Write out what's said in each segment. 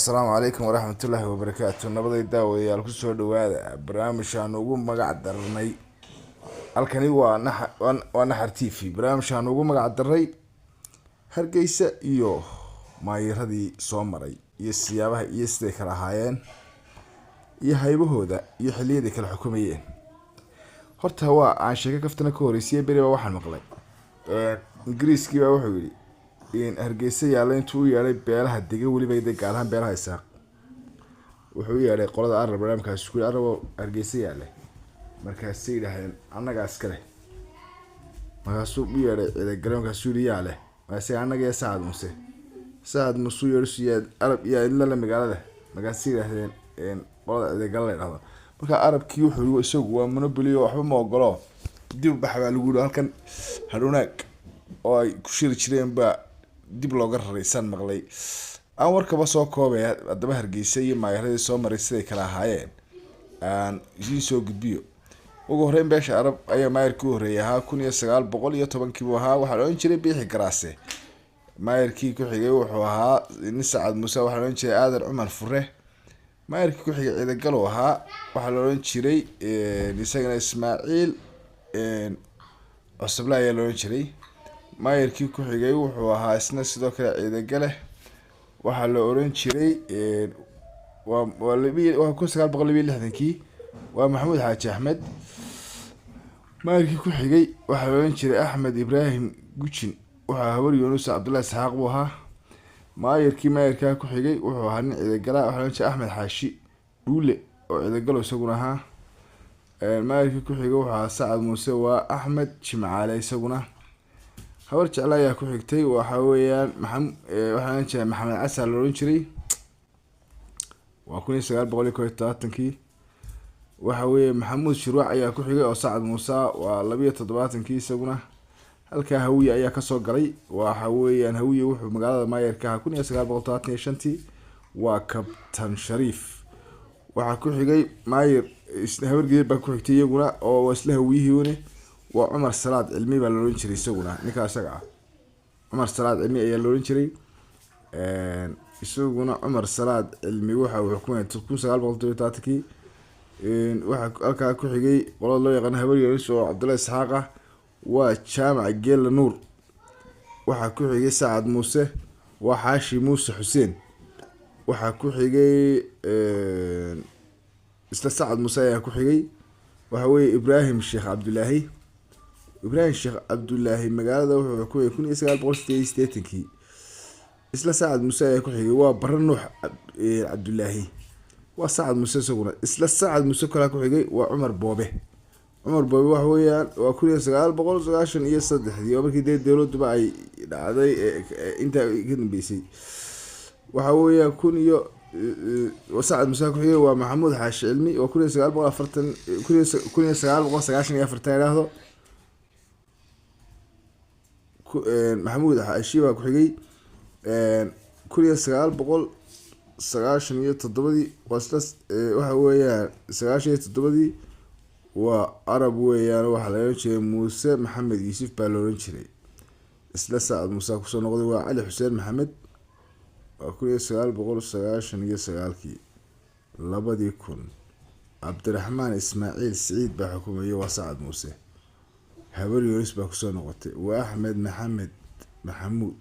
asalaamu calaykum waraxmatullaahi wabarakaatu. nabaday daawayaal kusoo dhawaada barnaamijaan ugu magac darnay halkani waa naxar t v. barnaamijaan ugu magac darnay hargeysa iyo maayiradii soo maray iyo siyaabaha iyo siday kala ahaayeen iyo haybahooda iyo xiliyadii kala xukumayeen. horta waa aan sheeko kaftana ka horeysiye beri baa waxaan maqlay ingiriiskii baa wuxuu yidhi in hargeysa yaalla intuu u yeedhay beelaha dega weliba gaar ahaan beelaha isaaq wuxuu u yeedhay qolada arab barnaamijkaas ku arabo hargeysa yaalla markaasay yidhaahdeen annagaa iska leh. markaasuu u yeedhay ciidagaroonkaas yidhi yaa leh markaasay annaga iyo sacad musu yeedhsiyaad arab iyo idla la magaalada markaasay yidhaahdeen qolada ciidagala la yidhahdo. markaa arabkii wuxuu yidhi isagu waa monopoly oo waxba ma ogolo dib bax baa lagu yidhi halkan hadhownaag oo ay ku shiri jireen baa dib looga raraysan maqlay. aan warkaba soo koobay haddaba hargeysa iyo maayaradii soo maray siday kala ahaayeen aan idiin soo gudbiyo. ugu horreyn beesha arab ayaa maayarkii u horreeyay ahaa 1910 buu ahaa. waxaa la odhan jiray biixi garaase. maayarkii ku xigay wuxuu ahaa nin sacad muuse, waxaa la odhan jiray aadan cumar fure. maayarkii ku xigay ciidagalow ahaa, waxaa la odhan jiray isagana ismaaciil cusubla ayaa la odhan jiray. maayarkii ku xigay wuxuu ahaa isna sidoo kale ciidagale, waxaa la oran jiray waa 1962 waa maxamuud xaaji axmed. maayarkii ku xigay waxaa la oran jiray axmed ibraahim gujin, waxaa habar yuunus cabdullaahi isxaaq buu ahaa. maayarkaa ku xigay wuxuu ahaa nin ciidagala, waxaa la oran jiray axmed xaashi dhuule oo ciidagalo isaguna ahaa. maayarkii ku xigay wuxuu ahaa sacad muuse, waa axmed jimcaale isaguna. habar jecla ayaa ku xigtay, waxa weeyaan waxaan jiray maxamed casar la oran jiray, waa 1971. waxa weeye maxamuud shirwac ayaa ku xigay oo sacad muuse, waa 72 isaguna. halkaa hawiye ayaa kasoo galay, waxa weeyaan hawiye wuxuu magaalada maayarka ahaa 1975, waa kabtan shariif. waxaa ku xigay maayar habargeed baa ku xigtay iyaguna oo isla hawiyihii waa cumar salaad cilmi baa la oran jiray isaguna. ninka isaga ah cumar salaad cilmi ayaa la oran jiray. isaguna cumar salaad cilmi waxa uu xukumay 1930. waxa halkaa ku xigay qolada loo yaqaan habar yuunus oo cabdullaahi isxaaq ah, waa jaamac geela nuur. waxaa ku xigay sacad muuse, waa xaashi muuse xuseen. waxaa ku xigay isla sacad muuse ayaa ku xigay, waxa weeye ibraahim sheekh cabdullaahi magaalada wuxuu xukumay 1980. isla sacad muuse ayaa ku xigay, waa bara nuux cabdullaahi, waa sacad muuse isaguna. isla sacad muuse kalaa ku xigay waa cumar boobe waxa weeyaan waa 1993 oo markii dowladuba ay dhacday intaa ka dambeysay. waxa weeyaan sacad muuse ku xigay waa maxamuud xaashi cilmi, waa 1994 yiraahdo. maxamuud xaashi baa ku xigay 1997 waxa weeyaan 97 waa arab weeyaan, waxaa la oran jiray muuse maxamed yuusuf baa la oran jiray. isla sacad muuse kusoo noqday waa cali xuseen maxamed, waa 1999 2000. cabdiraxmaan ismaaciil siciid baa xukumayay, waa sacad muuse. habar yuunus baa kusoo noqotay, waa axmed maxamed maxamuud,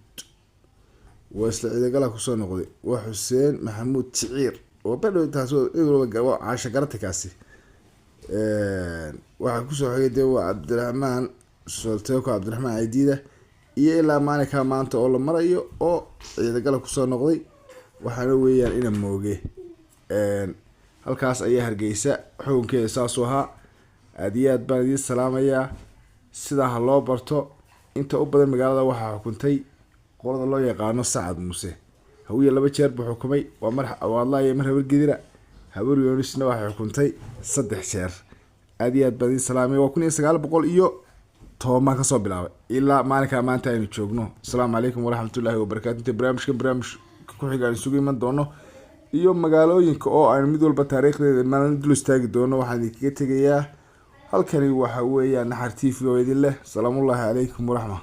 waa isla ciidagala kusoo noqday, waa xuseen maxamuud ticiir oo badhow taas caasha garatikaasi. waxaa kusoo xigay dee waa cabdiraxmaan solteeko cabdiraxmaan caydiida, iyo ilaa maalinkaa maanta oo la marayo oo ciidagala kusoo noqday waxaana weeyaan ina mooge. halkaas ayaa hargeysa xukunkeeda saasuu ahaa. aad iyo aad baan idiin salaamayaa. sidaa ha loo barto. inta u badan magaalada waxaa xukuntay qolada loo yaqaano sacad muuse. hawiye 2 jeer buu xukumay, waa mar awaadlaa iyo mar habargedira. habar yuunusna waxay xukuntay 3 jeer. aad iyo aad baan idiin salaamay. waa 1910 kasoo bilaabay ilaa maalinkaa maanta aynu joogno. asalaamu calaykum waraxmatullaahi wabarakaatu. inta barnaamijka ku xiga aan isugu iman doono iyo magaalooyinka oo aan mid walba taariikhdeeda maalin dul istaagi doono, waxaan idinkaga tegayaa halkani waxa weeyaan naxar t v oo idin leh salaamullaahi calaykum waraxma.